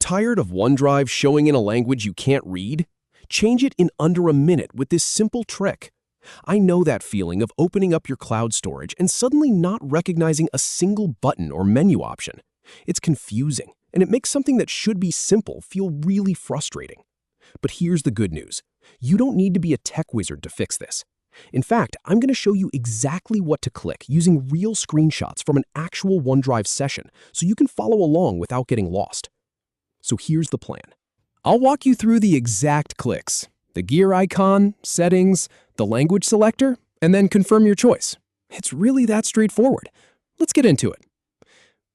Tired of OneDrive showing in a language you can't read? Change it in under a minute with this simple trick. I know that feeling of opening up your cloud storage and suddenly not recognizing a single button or menu option. It's confusing, and it makes something that should be simple feel really frustrating. But here's the good news. You don't need to be a tech wizard to fix this. In fact, I'm going to show you exactly what to click using real screenshots from an actual OneDrive session so you can follow along without getting lost. So here's the plan. I'll walk you through the exact clicks, the gear icon, settings, the language selector, and then confirm your choice. It's really that straightforward. Let's get into it.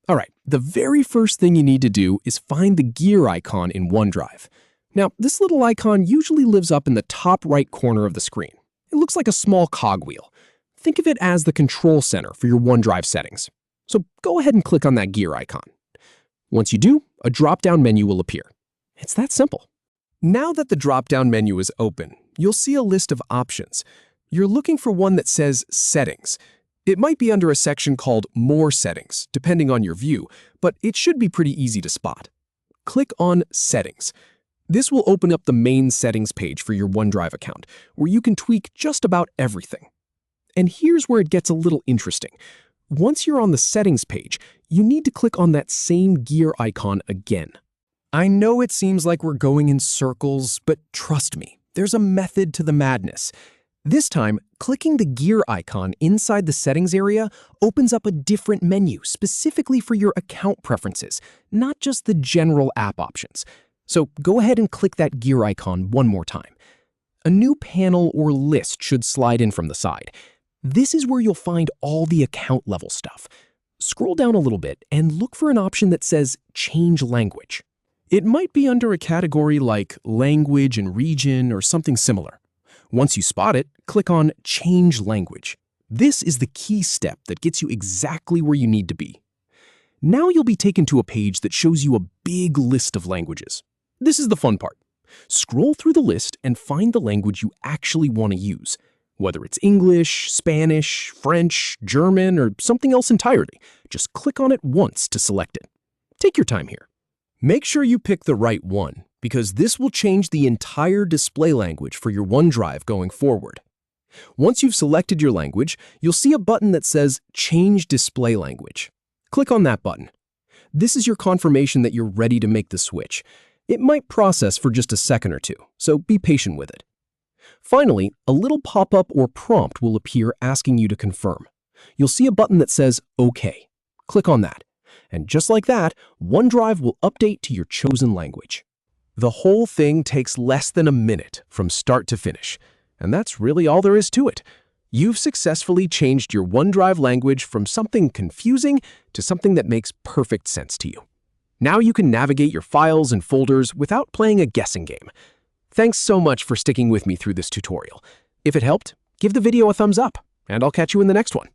All right, the very first thing you need to do is find the gear icon in OneDrive. Now, this little icon usually lives up in the top right corner of the screen. It looks like a small cogwheel. Think of it as the control center for your OneDrive settings. So go ahead and click on that gear icon. Once you do, a drop-down menu will appear. It's that simple. Now that the drop-down menu is open, you'll see a list of options. You're looking for one that says Settings. It might be under a section called More Settings, depending on your view, but it should be pretty easy to spot. Click on Settings. This will open up the main settings page for your OneDrive account, where you can tweak just about everything. And here's where it gets a little interesting. Once you're on the settings page, you need to click on that same gear icon again. I know it seems like we're going in circles, but trust me, there's a method to the madness. This time, clicking the gear icon inside the settings area opens up a different menu specifically for your account preferences, not just the general app options. So go ahead and click that gear icon one more time. A new panel or list should slide in from the side. This is where you'll find all the account level stuff. Scroll down a little bit and look for an option that says Change Language. It might be under a category like Language and Region or something similar. Once you spot it, click on Change Language. This is the key step that gets you exactly where you need to be. Now you'll be taken to a page that shows you a big list of languages. This is the fun part. Scroll through the list and find the language you actually want to use. Whether it's English, Spanish, French, German, or something else entirely, just click on it once to select it. Take your time here. Make sure you pick the right one, because this will change the entire display language for your OneDrive going forward. Once you've selected your language, you'll see a button that says Change Display Language. Click on that button. This is your confirmation that you're ready to make the switch. It might process for just a second or two, so be patient with it. Finally, a little pop-up or prompt will appear asking you to confirm. You'll see a button that says OK. Click on that. And just like that, OneDrive will update to your chosen language. The whole thing takes less than a minute from start to finish. And that's really all there is to it. You've successfully changed your OneDrive language from something confusing to something that makes perfect sense to you. Now you can navigate your files and folders without playing a guessing game. Thanks so much for sticking with me through this tutorial. If it helped, give the video a thumbs up, and I'll catch you in the next one.